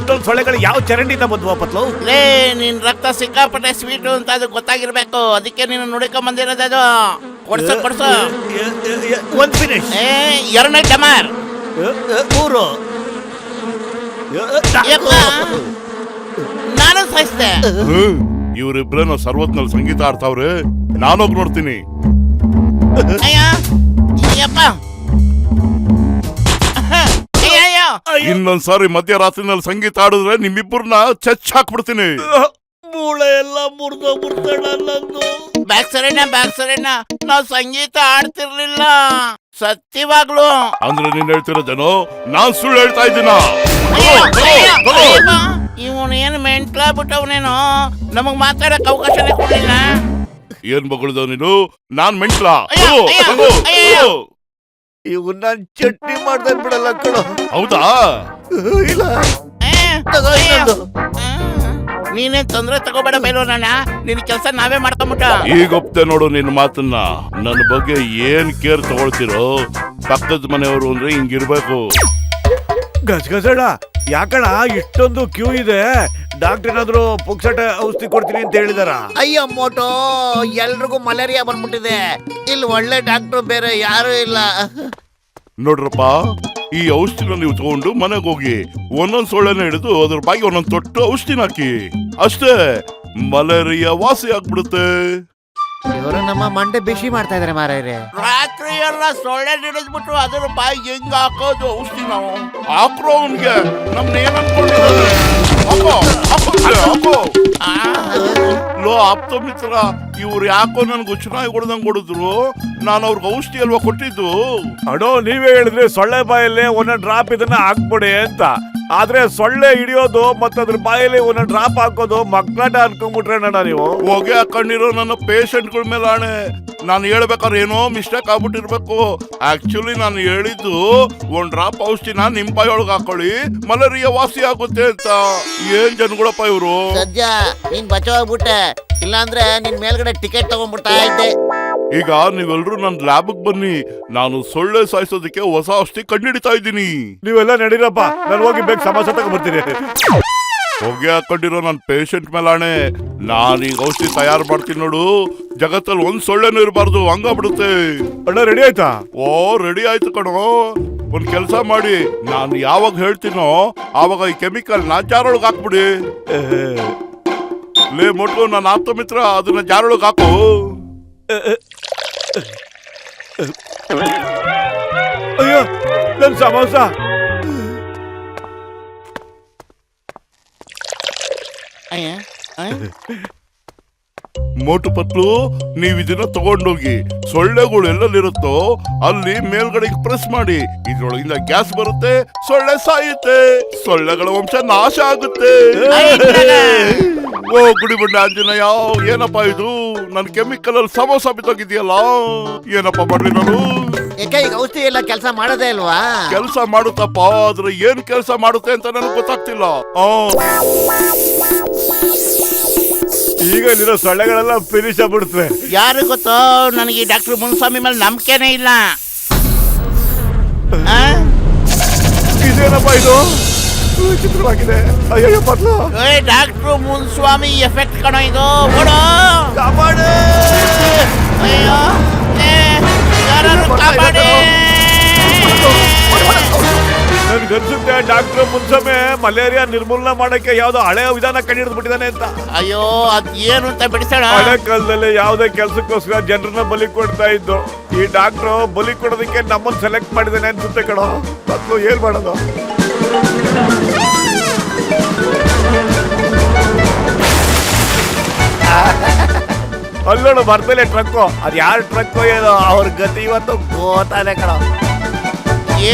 ಇಷ್ಟೊಂದು ಸೊಳ್ಳೆಗಳು ಯಾವ ಚರಂಡಿಯಿಂದ ಬಂದ್ವ ಪತ್ಲು? ಲೇ ನಿನ್ ರಕ್ತ ಸಿಕ್ಕಾಪಟ್ಟೆ ಸ್ವೀಟು ಅಂತ ಅದು ಗೊತ್ತಾಗಿರ್ಬೇಕು, ಅದಕ್ಕೆ ನೀನು ನುಡಿಕೊಂಡ್ ಬಂದಿರೋದು. ಅದು ಕೊಡ್ಸು. ಒಂದ್ ಫಿನಿಶ್. ಎರಡನೇ ಡಮಾರ್. ಮೂರು. ನಾನು ಸಹಿಸ್ದೆ. ಇವರಿಬ್ರೇನೋ ಸರ್ವತ್ನಲ್ಲಿ ಸಂಗೀತ ಆಡ್ತಾವ್ರೆ, ನಾನೋಗ್ ನೋಡ್ತೀನಿ. ಅಯ್ಯಪ್ಪ, ಇನ್ನೊಂದ್ಸಾರಿ ಮಧ್ಯರಾತ್ರಿನಲ್ಲಿ ಸಂಗೀತ ಆಡಿದ್ರೆ ನಿಮ್ಮಿಬ್ಬರನ್ನ ಚಚ್ ಹಾಕ್ಬಿಡ್ತೀನಿ. ಮೂಳೆ ಎಲ್ಲ ಮುರಿದೋಗ್ಬಿಡ್ತಾಳ ನಂದು. ಬ್ಯಾಕ್ ಸರಣ್ಣ, ನಾವ್ ಸಂಗೀತ ಆಡ್ತಿರ್ಲಿಲ್ಲ ಸತ್ಯವಾಗ್ಲು. ಅಂದ್ರೆ ನೀನ್ ಹೇಳ್ತಿರೋದೇನೋ ನಾನ್ ಸುಳ್ಳು ಹೇಳ್ತಾ ಇದ್ದೀನ? ಇವನ್ ಏನ್ ಮೆಂಟ್ಲಾಗ್ಬಿಟ್ಟವನೇನೋ, ನಮಗ್ ಮಾತಾಡಕ್ ಅವಕಾಶನೇ ಕೊಡ್ಲಿಲ್ಲ. ಏನ್ ಬಗಳ್ದ ನೀನು? ನಾನ್ ಮೆಂಟ್ಲ? ಇವ್ ನಾನ್ ಚಟ್ನಿ ಮಾಡ್ದ ಬಿಡಲ್ಲ ಕಣೋ. ಹೌದಾ? ಇಲ್ಲ, ನೀನೇ ತೊಂದ್ರೆ ತಗೋಬೇಡ ಬೇಲೋನಣ್ಣ, ನಿನ್ ಕೆಲ್ಸ ನಾವೇ ಮಾಡ್ಕೊಂಬಿಟ್ಟ. ಈಗ ಒಪ್ತೆ ನೋಡು ನಿನ್ ಮಾತನ್ನ. ನನ್ನ ಬಗ್ಗೆ ಏನ್ ಕೇರ್ ತಗೊಳ್ತಿರೋ, ಪಕ್ಕದ ಮನೆಯವರು ಅಂದ್ರೆ ಹಿಂಗಿರ್ಬೇಕು. ಗಜಗಜಡ ಯಾಕಣ ಇಷ್ಟೊಂದು ಕ್ಯೂ ಇದೆ? ಡಾಕ್ಟರ್ ಏನಾದ್ರು ಪುಕ್ಸಟ ಔಷಧಿ ಕೊಡ್ತೀನಿ ಅಂತ ಹೇಳಿದಾರ? ಅಯ್ಯೋ ಮೋಟೋ, ಎಲ್ರಿಗೂ ಮಲೇರಿಯಾ ಬಂದ್ಬಿಟ್ಟಿದೆ. ಇಲ್ಲಿ ಒಳ್ಳೆ ಡಾಕ್ಟರ್ ಬೇರೆ ಯಾರು ಇಲ್ಲ. ನೋಡ್ರಪ್ಪ, ಈ ಔಷಧಿನ ನೀವು ತಗೊಂಡು ಮನೆಗೆ ಹೋಗಿ ಒಂದೊಂದ್ ಸೊಳ್ಳೆನ ಹಿಡಿದು ಅದ್ರ ಬಾಗಿ ಒಂದೊಂದ್ ತೊಟ್ಟು ಔಷಧಿನ ಹಾಕಿ, ಅಷ್ಟೇ ಮಲೇರಿಯಾ ವಾಸಿ ಆಗ್ಬಿಡುತ್ತೆ. ಇವರು ನಮ್ಮ ಮಂಡೆ ಬಿಸಿ ಮಾಡ್ತಾ ಇದಾರೆ ಮಾರಾಯರೆ. ರಾತ್ರಿ ಎಲ್ಲ ಸೊಳ್ಳೆ ಹಿಡಿದ್ಬಿಟ್ಟು ಅದ್ರ ಬಾಯಿ ಹೆಂಗ್ ಹಾಕೋದು ಔಷಧಿ ನಾವು? ಹಾಕ್ರೋ ಅವನ್ಗೆ, ನಮ್ನ ಏನ್ ಅನ್ಕೊಂಡಿದ್ದಾರೆ? ಲೋ ಆಪ್ತ ಮಿತ್ರ, ಇವ್ರು ಯಾಕೋ ನನ್ಗೆ ಉಚ್ಚನಾಗಿ ಕೊಡ್ದಂಗ್ ಕೊಡಿದ್ರು. ನಾನು ಅವ್ರಿಗೆ ಔಷಧಿ ಅಲ್ವಾ ಕೊಟ್ಟಿದ್ದು. ಅಡೋ, ನೀವೇ ಹೇಳಿದ್ರಿ ಸೊಳ್ಳೆ ಬಾಯಲ್ಲಿ ಒಂದೊಂದು ಡ್ರಾಪ್ ಇದನ್ನ ಹಾಕ್ಬಿಡಿ ಅಂತ. ಆದ್ರೆ ಸೊಳ್ಳೆ ಹಿಡಿಯೋದು ಮತ್ತೆ ಅದ್ರ ಬಾಯಲ್ಲಿ ಒಂದೊಂದು ಡ್ರಾಪ್ ಹಾಕೋದು ಮಕ್ಕಳ ಅನ್ಕೊಂಡ್ಬಿಟ್ರೆ ನಡ ನೀವು. ಹೊಗೆ ಹಾಕೊಂಡಿರೋ ನನ್ನ ಪೇಷಂಟ್ಗಳ ಮೇಲೆ ಆಣೆ, ನಾನು ಹೇಳ್ಬೇಕಾದ್ರೆ ಏನೋ ಮಿಸ್ಟೇಕ್ ಆಗ್ಬಿಟ್ಟಿರ್ಬೇಕು. ಆಕ್ಚುಲಿ ನಾನು ಹೇಳಿದ್ದು ಒಂದ್ ಡ್ರಾಪ್ ಔಷಧಿನ ನಿಮ್ ಬಾಯೊಳಗೆ ಹಾಕೊಳ್ಳಿ, ಮಲೇರಿಯಾ ವಾಸಿ ಆಗುತ್ತೆ ಅಂತ. ಏನ್ ಜನಗಳಪ್ಪ ಇವ್ರು. ಸದ್ಯ ನೀನ್ ಬಚಾವಾಗ್ಬಿಟ್ಟೆ, ಇಲ್ಲಾಂದ್ರೆ ನಿನ್ ಮೇಲ್ಗಡೆ ಟಿಕೆಟ್ ತಗೊಂಡ್ಬಿಡ್ತಾ ಇದ್ದೆ. ಈಗ ನೀವೆಲ್ರೂ ನನ್ನ ಲ್ಯಾಬ್ಗೆ ಬನ್ನಿ, ನಾನು ಸೊಳ್ಳೆ ಸಾಯಿಸೋದಕ್ಕೆ ಹೊಸ ಔಷಧಿ ಕಂಡುಹಿಡಿತಾ ಇದ್ದೀನಿ. ನೀವೆಲ್ಲ ನಡೀರಪ್ಪ, ನಾನು ಹೋಗಿ ಬೇಗ ಸಮಾಸ ತಗೊಂಡ್ಬರ್ತೀನಿ. ಹೊಗೆ ಹಾಕೊಂಡಿರೋ ನನ್ನ ಪೇಷಂಟ್ ಮೇಲಾಣೆ, ನಾನೀಗ ಔಷಧಿ ತಯಾರು ಮಾಡ್ತೀನಿ ನೋಡು. ಜಗತ್ತಲ್ಲಿ ಒಂದ್ ಸೊಳ್ಳೆನೂ ಇರಬಾರ್ದು, ಹಂಗಾಗ್ಬಿಡುತ್ತೆ. ಅಣ್ಣ ರೆಡಿ ಆಯ್ತಾ? ಓ ರೆಡಿ ಆಯ್ತು ಕಣೋ. ಒಂದ್ ಕೆಲ್ಸ ಮಾಡಿ, ನಾನು ಯಾವಾಗ ಹೇಳ್ತೀನೋ ಆವಾಗ ಈ ಕೆಮಿಕಲ್ ನ ಜಾರೊಳಗೆ ಹಾಕ್ಬಿಡಿ. ಲೇ ಮೊಟ್ಟು, ನನ್ನ ಆಪ್ತ ಮಿತ್ರ, ಅದನ್ನ ಜಾರೊಳಗೆ ಹಾಕು. ಅಯ್ಯೋ, ನನ್ ಸಮೋಸ. ಮೋಟು ಪತ್ಲು, ನೀವ್ ಇದನ್ನ ತಗೊಂಡೋಗಿ ಸೊಳ್ಳೆಗಳು ಎಲ್ಲೆಲ್ಲಿರುತ್ತೋ ಅಲ್ಲಿ ಮೇಲ್ಗಡೆ ಪ್ರೆಸ್ ಮಾಡಿ, ಇದ್ರೊಳಗಿಂದ ಗ್ಯಾಸ್ ಬರುತ್ತೆ, ಸೊಳ್ಳೆ ಸಾಯುತ್ತೆ, ಸೊಳ್ಳೆಗಳ ವಂಶ ನಾಶ ಆಗುತ್ತೆ. ಓ ಗುಡಿ ಬಂಡೆ ಆಂಜನೇಯ, ಏನಪ್ಪಾ ಇದು? ನನ್ ಕೆಮಿಕಲ್ ಅಲ್ಲಿ ಸಮೋಸ ಬಿತ್ತೋಗಿದ್ಯಲ್ಲ, ಏನಪ್ಪಾ ಮಾಡ್ಲಿ ನಾನು? ಯಾಕೆ ಈಗ ಔಷಧಿ ಎಲ್ಲ ಕೆಲಸ ಮಾಡೋದೇ ಅಲ್ವಾ? ಕೆಲಸ ಮಾಡುತ್ತಪ್ಪ, ಆದ್ರೆ ಏನ್ ಕೆಲಸ ಮಾಡುತ್ತೆ ಅಂತ ನನಗೆ ಗೊತ್ತಾಗ್ತಿಲ್ಲ. ಈಗ ಇಲ್ಲಿರೋ ಸೊಳ್ಳೆಗಳೆಲ್ಲ ಫಿನಿಶ್ ಆಗ್ಬಿಡುತ್ತೆ. ಯಾರು ಗೊತ್ತೋ, ನನಗೆ ಈ ಡಾಕ್ಟರ್ ಮುನ್ಸ್ವಾಮಿ ಮೇಲೆ ನಂಬಿಕೆನೇ ಇಲ್ಲ. ಇದೇನಪ್ಪ ಇದು? ವಿಚಿತ್ರವಾಗಿದೆ. ಅಯ್ಯೋ ಪತ್ಲು, ಡಾಕ್ಟರ್ ಮುನ್ಸ್ವಾಮಿ ಎಫೆಕ್ಟ್ ಕಣೋ ಇದು. ಓಡೋ, ಕಾಪಾಡು. ಅಯ್ಯೋ, ಯಾರು ಕಾಪಾಡಿ. ನನ್ಗನ್ಸುತ್ತೆ ಡಾಕ್ಟರ್ ಮುನ್ಸಮೆ ಮಲೇರಿಯಾ ನಿರ್ಮೂಲನೆ ಮಾಡಕ್ಕೆ ಯಾವ್ದೋ ಹಳೆಯ ವಿಧಾನ ಕಂಡಿಡಿದು ಬಿಟ್ಟಿದ್ದಾನೆ ಅಂತ. ಅಯ್ಯೋ, ಅದ್ ಏನು ಅಂತ ಬಿಡಿಸೋಣ. ಹಳೆ ಕಾಲದಲ್ಲಿ ಯಾವ್ದೇ ಕೆಲ್ಸಕ್ಕೋಸ್ಕರ ಜನರನ್ನ ಬಲಿ ಕೊಡ್ತಾ ಇದ್ದು, ಈ ಡಾಕ್ಟ್ರು ಬಲಿ ಕೊಡೋದಕ್ಕೆ ನಮ್ಮನ್ನ ಸೆಲೆಕ್ಟ್ ಮಾಡಿದಾನೆ ಅನ್ಸುತ್ತೆ ಕಣೋ. ಮತ್ತು ಏನ್ ಮಾಡೋದು? ಅಲ್ಲೋಡು ಬರ್ತಲೆ ಟ್ರಕ್ಕು, ಅದ್ ಯಾರ ಟ್ರಕ್ಕು ಏನೋ, ಅವ್ರ ಗತಿ ಇವತ್ತು ಗೋತಾನೆ ಕಣೋ.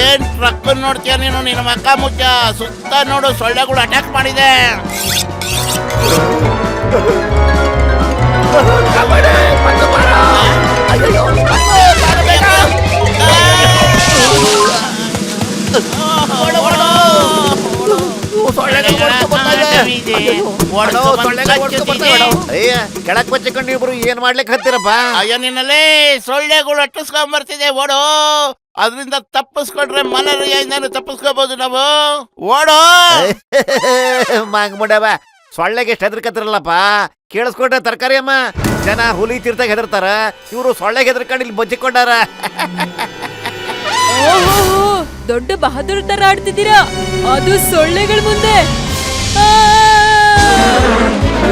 ಏನ್ ಟ್ರಕ್ ನೋಡ್ತೀಯ ನೀನು? ನಿನ್ನ ಮಕ್ಕ ಮುಚ್ಚ, ಸುತ್ತ ನೋಡು ಸೊಳ್ಳೆಗಳು ಅಟ್ಯಾಕ್ ಮಾಡಿದೆ. ಕೆಳಕ್ ಬಚ್ಚಿಕೊಂಡು ಇಬ್ರು ಏನ್ ಮಾಡ್ಲಿಕ್ಕೆ ಹತ್ತಿರಪ್ಪ? ಅಯ್ಯೋ ನಿನ್ನಲ್ಲೇ ಸೊಳ್ಳೆಗಳು ಅಟ್ಟಿಸ್ಕೊಂಡ್ ಬರ್ತಿದೆ, ಓಡೋ. ಅದರಿಂದ ತಪ್ಪಿಸ್ಕೊಂಡ್ರೆ ಮಲೇರಿಯಾಯಿಂದಾನು ತಪ್ಪಿಸ್ಕೋಬಹುದು ನಾವು. ಓಡೋ. ಮಂಗ್ಮುಂಡವ ಸೊಳ್ಳೆಗೆ ಎಷ್ಟು ಹೆದರ್ಕತ್ತಿರಲ್ಲಪ್ಪ. ಕೇಳಿಸ್ಕೊಂಡ್ರೆ ತರಕಾರಿ ಅಮ್ಮ ಜನ ಹುಲಿ ತೀರ್ತಾಗ ಹೆದರ್ತಾರ, ಇವರು ಸೊಳ್ಳೆಗೆ ಹೆದರ್ಕೊಂಡು ಇಲ್ಲಿ ಬಚ್ಚಿಕೊಂಡಾರ. ಓಹೋ, ದೊಡ್ಡ ಬಹದ್ದೂರ್ ತರ ಆಡ್ತಿದ್ದೀರಾ, ಅದು ಸೊಳ್ಳೆಗಳ ಮುಂದೆ. ಆ!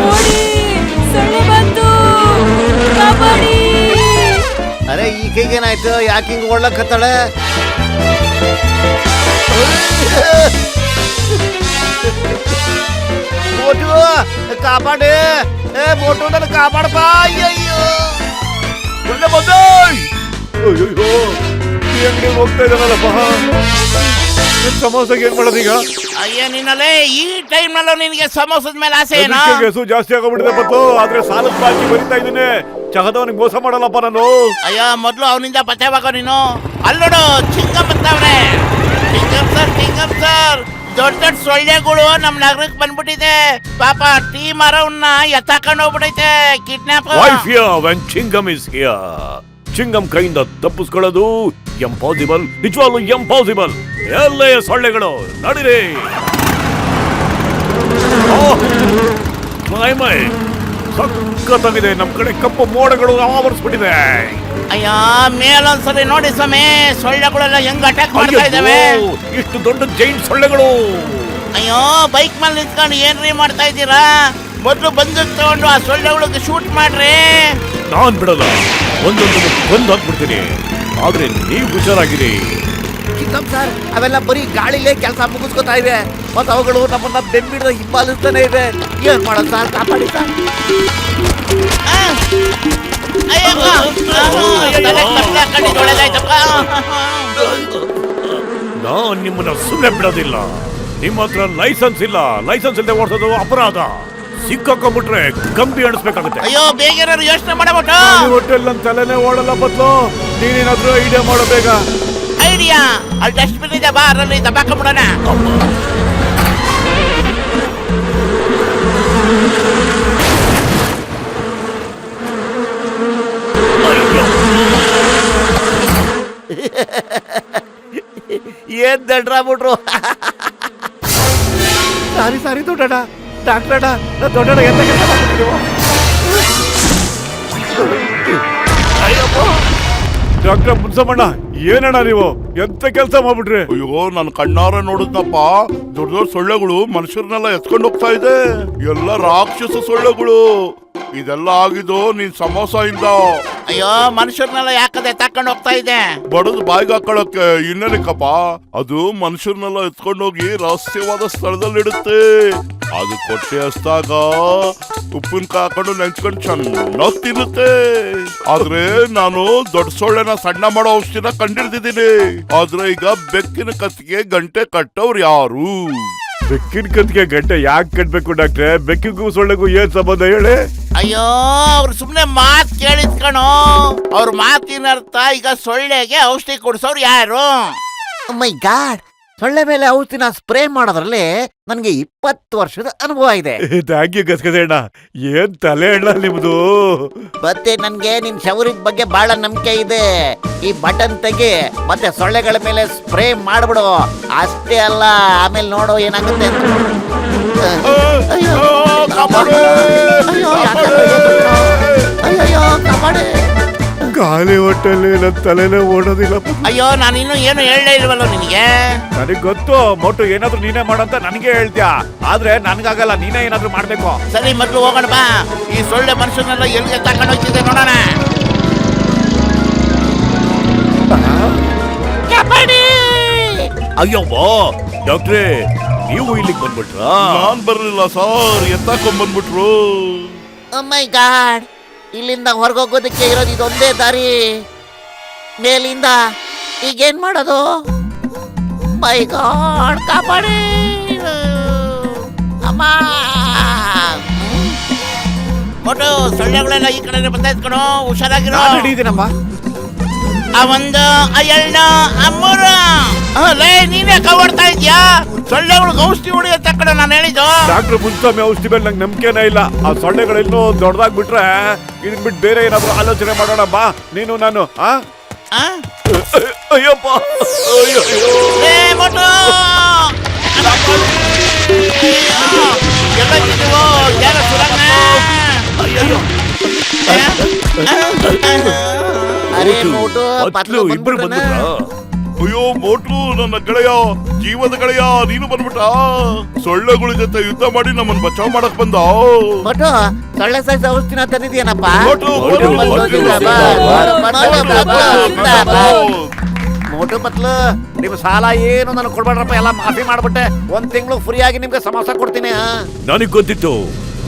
ಓಡಿ, ಸೊಳ್ಳೆ ಬಂತು, ಕಾಪಾಡಿ. ಅರೆ ಈ ಕೈಗೇನಾಯ್ತು, ಯಾಕೆ ಹಿಂಗ್ ಓಡ್ಲಕ್ಕತ್ತಾಳೆ? ಮೋಟು ಕಾಪಾಡಿ, ಮೋಟು ನನ್ನ ಕಾಪಾಡಪ್ಪ. ಅಯ್ಯಯ್ಯೋ ಒಳ್ಳೆ ಬಂದೆ. ಅಯ್ಯೋ ಈ ಅಂಗಡಿಗೆ ಹೋಗ್ತಾ ಇದ್ದಾನಲ್ಲಪ್ಪ, ಸಮೋಸಗೆ ಏನ್ ಮಾಡೋದೀಗ? ಅಯ್ಯ ನಿನ್ನಲ್ಲೇ ಈ ಟೈಮ್ ನಲ್ಲೂ ನಿನಗೆ ಸಮೋಸದ ಮೇಲೆ ಆಸೆ ಏನೋ? ಅದಕ್ಕೆ ಗೆಸು ಜಾಸ್ತಿ ಆಗೋಗ್ಬಿಟ್ಟಿದೆ ಬತ್ತು. ಆದ್ರೆ ಸಾಲದ ಬಾಕಿ ಬರಿತಾ ಇದ್ದೀನಿ. ಚಹದವನಿಗೆ ಮೋಸ ಮಾಡಲ್ಲಪ್ಪ ನಾನು. ಅಯ್ಯೋ ಮೊದ್ಲು ಅವನಿಂದ ಬಚಾವಾಗೋ ನೀನು. ಅಲ್ಲೋಡು ಚಿಂಗಂ ಬರ್ತಾವ್ರೆ. ಚಿಂಗಂ ಸರ್ ದೊಡ್ಡ ದೊಡ್ಡ ಸೊಳ್ಳೆಗಳು ನಮ್ ನಗರಕ್ಕೆ ಬಂದ್ಬಿಟ್ಟಿದೆ. ಪಾಪ ಟೀಮ್ ಅರೌಂಡ್ ಎತ್ತಾಕೊಂಡು ಹೋಗ್ಬಿಟ್ಟೈತೆ. Kidnap. Why fear when Chingam is here? Chingam ಕೈಯಿಂದ ತಪ್ಪಿಸ್ಕೊಳ್ಳೋದು ಎಂಪಾಸಿಬಲ್, ನಿಜವಾಗ್ಲೂ ಎಂಪಾಸಿಬಲ್. ಎಲ್ಲೇ ಸೊಳ್ಳೆಗಳು ನಡಿರಿ. ಮೈ ಸಕ್ಕತ್ತಾಗಿದೆ. ನಮ್ ಕಡೆ ಕಪ್ಪು ಮೋಡಗಳು ಆವರಿಸ್ಬಿಟ್ಟಿದೆ. ಅಯ್ಯೋ ಮೇಲೊಂದ್ಸರಿ ನೋಡಿ ಸ್ವಾಮಿ, ಸೊಳ್ಳೆಗಳೆಲ್ಲ ಹೆಂಗ್ ಅಟ್ಯಾಕ್ ಮಾಡ್ತಾ ಇದಾವೆ. ಅಯ್ಯೋ, ಇಷ್ಟು ದೊಡ್ಡ ಜೈಂಟ್ ಸೊಳ್ಳೆಗಳು. ಅಯ್ಯೋ ಬೈಕ್ ಮೇಲೆ ನಿಂತ್ಕೊಂಡು ಏನ್ರಿ ಮಾಡ್ತಾ ಇದ್ದೀರಾ? ಮೊದ್ಲು ಬಂದೂಕ್ ತಗೊಂಡು ಆ ಸೊಳ್ಳೆಗಳಿಗೆ ಶೂಟ್ ಮಾಡ್ರಿ. ನಾನ್ ಬಿಡಲ್ಲ, ಒಂದೊಂದನ್ನು ಕೊಂದು ಹಾಕ್ಬಿಡ್ತೀನಿ. ಆದ್ರೆ ನೀವು ಹುಷಾರಾಗಿರಿ. ಚಿಕ್ಕಮ್ ಸರ್, ಅವೆಲ್ಲ ಬರೀ ಗಾಳಿಲೇ ಕೆಲಸ ಮುಗಿಸ್ಕೊತಾ ಇವೆ, ಮತ್ತೆ ಅವುಗಳು ನಮ್ಮನ್ನ ಬೆಂಬಿಡಿದ ಹಿಂಬಾಲಿಸ್ತಾನೆ ಇವೆ. ಏನ್ ಮಾಡೋದು ಸರ್, ಕಾಪಾಡಿ ಸರ್. ನಾನ್ ನಿಮ್ಮನ್ನ ಸುಮ್ಮನೆ ಬಿಡೋದಿಲ್ಲ. ನಿಮ್ಮ ಹತ್ರ ಲೈಸೆನ್ಸ್ ಇಲ್ಲ, ಲೈಸೆನ್ಸ್ ಇಲ್ಲದೆ ಓಡಿಸೋದು ಅಪರಾಧ. ಸಿಕ್ಕಾಕೊಂಡ್ಬಿಟ್ರೆ ಕಂಬಿ ಅಣಿಸ್ಬೇಕಾಗುತ್ತೆ. ಅಯ್ಯೋ ಬೇಗ ಯೋಚನೆ ಮಾಡಬಿಟ್ಟು. ಹೋಟೆಲ್ ನನ್ನ ತಲೆನೇ ಓಡಲ್ಲ ಬದ್ಲು. ನೀನೇನಾದ್ರೂ ಐಡಿಯಾ ಮಾಡೋ ಬೇಗ. ಐಡಿಯಾ? ಅಲ್ಲಿ ಡಸ್ಟ್ಬಿನ್ ಇದೆ, ಬಾ ಅದರಲ್ಲಿ ದಬ್ಬಾಕೊಂಡ್ಬಿಡೋಣ. ಏನ್ ದಡ್ರಾಗ್ಬಿಟ್ರು. ಸಾರಿ ದೊಡ್ಡಣ್ಣ, ಡಾಕ್ಟರ್ ದೊಡ್ಡಣ್ಣ ಎಂತ ಕೆಲಸ ಮಾಡ್ಬಿಟ್ಟಿದ್ದೀವೋ? ಡಾಕ್ಟರ್ ಮುನ್ಸಮ್ಮಣ್ಣ, ಏನಣ್ಣ ನೀವು ಎಂತ ಕೆಲಸ ಮಾಡ್ಬಿಟ್ರಿ? ಅಯ್ಯೋ ನನ್ ಕಣ್ಣಾರ ನೋಡಿದ್ನಪ್ಪ, ದೊಡ್ಡ ದೊಡ್ಡ ಸೊಳ್ಳೆಗಳು ಮನುಷ್ಯರನ್ನೆಲ್ಲ ಎತ್ಕೊಂಡು ಹೋಗ್ತಾ ಇದೆ. ಎಲ್ಲ ರಾಕ್ಷಸ ಸೊಳ್ಳೆಗಳು. ಇದೆಲ್ಲ ಆಗಿದ್ದು ನೀನ್ ಸಮೋಸ ಇಂದ. ಅಯ್ಯೋ ಮನುಷ್ಯರ್ನೆಲ್ಲ ಯಾಕದೆ ತಕೊಂಡು ಹೋಗ್ತಾ ಇದೆ? ಬಡದು ಬಾಯಿಗೆ ಹಾಕೊಳಕ್ಕೆ. ಇನ್ನೇನಕ್ಕಪ್ಪ, ಅದು ಮನುಷ್ಯರನ್ನೆಲ್ಲ ಎತ್ಕೊಂಡೋಗಿ ರಹಸ್ಯವಾದ ಸ್ಥಳದಲ್ಲಿ ಇಡುತ್ತೆ. ಅದು ಕೊಟ್ಟೆ ಹಸ್ದಾಗ ಉಪ್ಪಿನಕಾಯಿ ಹಾಕೊಂಡು ನೆಂಚ್ಕೊಂಡು ಚೆನ್ನಾಗಿ ತಿನ್ನುತ್ತೆ. ಆದ್ರೆ ನಾನು ದೊಡ್ಡ ಸೊಳ್ಳೆನ ಸಣ್ಣ ಮಾಡೋ ಔಷಧಿನ ಕಂಡಿಡ್ದಿದ್ದೀನಿ. ಆದ್ರೆ ಈಗ ಬೆಕ್ಕಿನ ಕತ್ತಿಗೆ ಗಂಟೆ ಕಟ್ಟವ್ರು ಯಾರು? ಬೆಕ್ಕಿನ ಕತ್ತಿಗೆ ಗಂಟೆ ಯಾಕೆ ಕಟ್ಬೇಕು ಡಾಕ್ಟ್ರೆ? ಬೆಕ್ಕಿಗೂ ಸೊಳ್ಳೆಗೂ ಏನ್ ಸಂಬಂಧ ಹೇಳಿ? ಅಯ್ಯೋ ಅವ್ರು ಸುಮ್ನೆ ಮಾತ್ ಕೇಳಿದ್ಕಣೋ. ಅವ್ರ ಮಾತಿನ ಅರ್ಥ ಈಗ ಸೊಳ್ಳೆಗೆ ಔಷಧಿ ಕೊಡ್ಸೋರು ಯಾರು? ಮೈ ಗಾಡ್, ಸೊಳ್ಳೆ ಮೇಲೆ ಔಷಧಿನ ಸ್ಪ್ರೇ ಮಾಡೋದ್ರಲ್ಲಿ ನನ್ಗೆ 20 ವರ್ಷದ ಅನುಭವ ಇದೆ. ಥ್ಯಾಂಕ್ ಯು ಗಸ್ಗದೆ ಅಣ್ಣ. ಏನ್ ತಲೆ ಅಣ್ಣ ನಿಮ್ದು. ಮತ್ತೆ ನನ್ಗೆ ನಿನ್ ಶೌರ್ಯದ ಬಗ್ಗೆ ಬಹಳ ನಂಬಿಕೆ ಇದೆ. ಈ ಬಟನ್ ತೆಗಿ ಮತ್ತೆ ಸೊಳ್ಳೆಗಳ ಮೇಲೆ ಸ್ಪ್ರೇ ಮಾಡ್ಬಿಡು. ಅಷ್ಟೇ ಅಲ್ಲ, ಆಮೇಲೆ ನೋಡು ಏನಾಗುತ್ತೆ ಅಂತ. ಅಯ್ಯೋ, ಅಯ್ಯೋ ಕಾಪಾಡಿ. ಖಾಲಿ ಹೊಟ್ಟೆಲ್ಲಿ ನನ್ನ ತಲೆನೇ ಓಡೋದಿಲ್ಲ. ಅಯ್ಯೋ ನಾನು ಇನ್ನು ಏನು ಹೇಳಲೇ ಇಲ್ವಲ್ಲ ನಿನಗೆ. ನನಗ್ ಗೊತ್ತು ಮೊಟ್ಟು ಏನಾದ್ರೂ ನೀನೇ ಮಾಡಂತ ನನಗೆ ಹೇಳ್ತೀಯಾ. ಆದ್ರೆ ನನ್ಗಾಗಲ್ಲ, ನೀನೇ ಏನಾದ್ರೂ ಮಾಡ್ಬೇಕು. ಸರಿ ಮೊದ್ಲು ಹೋಗೋಣ ಬಾ. ಈ ಸೊಳ್ಳೆ ಮನುಷ್ಯನೆಲ್ಲ ಎಲ್ಲಿಗೆ ತಕೊಂಡು ಹೋಗ್ತಿದೆ ನೋಡೋಣ. ಅಯ್ಯೋ ಡಾಕ್ಟ್ರೇ, ನೀವು ಇಲ್ಲಿಗೆ ಬಂದ್ಬಿಟ್ರಾ? ನಾನ್ ಬರ್ಲಿಲ್ಲ ಸರ್, ಎತ್ತಾಕೊಂಡ್ಬಂದ್ಬಿಟ್ರು. ಮೈ ಗಾಡ್, ಇಲ್ಲಿಂದ ಹೊರಗೋಗೋದಕ್ಕೆ ಇರೋದು ಇದೊಂದೇ ದಾರಿ. ಮೇಲಿಂದ ಈಗೇನ್ ಮಾಡೋದು? ಮೈ ಗಾಡ್, ಕಾಪಾಡಿ ಅಮ್ಮ. ಒಟ್ಟು ಸೊಳ್ಳೆಗಳೆಲ್ಲ ಈ ಕಡೆ ಬರ್ತಾ ಇದ್ಕಣೋ, ಹುಷಾರಾಗಿರೋ. ಹಿಡಿದೀನಮ್ಮ. ಆ ಒಂದು ಆ ಎರಡು ಆ ಮೂರು. ಲೇ ನೀನೇ ಕವರ್ತಾ ಇದ್ಯಾ? ಸೊಳ್ಳೆಗಳಿಗೆ ಔಷಧಿ ಹೊಡಿ ಅಂತ ಕಡೆ ನಾನು ಹೇಳಿದ್ದು. ಡಾಕ್ಟರ್ ಮುನ್ಸ್ವಾಮಿ ಔಷಧಿ ಮೇಲೆ ನಂಗೆ ನಂಬಿಕೆನೇ ಇಲ್ಲ. ಆ ಸೊಳ್ಳೆಗಳು ಇನ್ನೂ ದೊಡ್ಡದಾಗ್ಬಿಟ್ರೆ ಇದನ್ ಬಿಟ್ಟು ಬೇರೆ ಏನಾದ್ರೂ ಆಲೋಚನೆ ಮಾಡೋಣ ಬಾ, ನೀನು ನಾನು. ಆ? ಅಯ್ಯಪ್ಪ ಅಯ್ಯೋ ಲೇ, ಮೋಟು! ಅಯ್ಯೋ! ಎಲ್ಲೋಗಿದ್ದೀವೋ? ಯಾರೋ ಸುರಂಗ? ಅರೆ ಮೋಟು ಪತ್ಲು ಇಬ್ರು ಬಂದ್ಬಿಟ್ರಾ? ಅಯ್ಯೋ ಮೋಟು, ನನ್ನ ಗೆಳೆಯ, ಜೀವದ ಗೆಳೆಯ, ನೀನು ಬಂದ್ಬಿಟ್ಟ. ಸೊಳ್ಳೆಗಳ ಜೊತೆ ಯುದ್ಧ ಮಾಡಿ ನಮ್ಮನ್ನ ಬಚಾವ್ ಮಾಡಕ್ ಬಂದ. ಮೋಟು ಸೊಳ್ಳೆ ಸಾಯಿಸ ಔಷಧಿನ ತಂದಿದ್ಯೇನಪ್ಪ? ಮೋಟು, ಮೋಟು, ಮೋಟು, ಮೋಟು, ಮೋಟು, ಮೋಟು ಪತ್ಲು ನಿಮ್ ಸಾಲ ಏನು ನನಗೆ ಕೊಡ್ಬೇಡ್ರಪ್ಪ, ಎಲ್ಲ ಮಾಫಿ ಮಾಡ್ಬಿಟ್ಟೆ. ಒಂದ್ ತಿಂಗಳು ಫ್ರೀ ಆಗಿ ನಿಮ್ಗೆ ಸಮೋಸ ಕೊಡ್ತೀನಿ. ನನಗ್ ಗೊತ್ತಿತ್ತು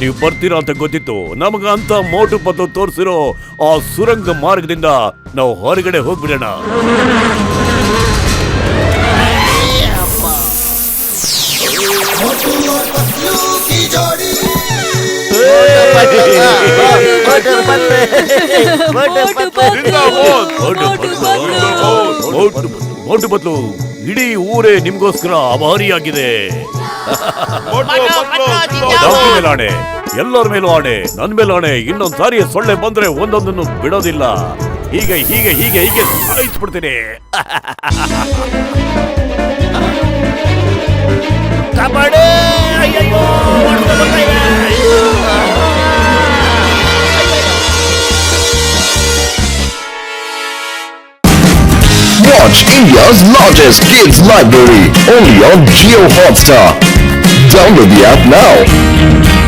ನೀವು ಬರ್ತೀರಾ ಅಂತ ಗೊತ್ತಿತ್ತು. ನಮಗ ಅಂತ ಮೋಟು ಪತ್ತು ತೋರಿಸಿರೋ ಆ ಸುರಂಗ ಮಾರ್ಗದಿಂದ ನಾವು ಹೊರಗಡೆ ಹೋಗ್ಬಿಡೋಣ. ಮೋಟು ಬದ್ಲು ಇಡೀ ಊರೇ ನಿಮ್ಗೋಸ್ಕರ ಅಭಾರಿಯಾಗಿದೆ. ಡಾಕ್ಟರ್ ಮೇಲೆ ಆಣೆ, ಎಲ್ಲರ ಮೇಲೂ ಆಣೆ, ನನ್ ಮೇಲೂ ಆಣೆ. ಇನ್ನೊಂದ್ ಸಾರಿ ಸೊಳ್ಳೆ ಬಂದ್ರೆ ಒಂದೊಂದನ್ನು ಬಿಡೋದಿಲ್ಲ. ಹೀಗೆ ಹೀಗೆ ಹೀಗೆ ಹೀಗೆ ಸಾಯಿಸ್ಬಿಡ್ತೀನಿ. ಕಾಪಾಡು! ಅಯ್ಯಯ್ಯೋ, ಹೊಡ್ದು ಬರ್ತಾ ಇದೆ. Watch India's largest kids library only on Jio Hotstar. Download the app now.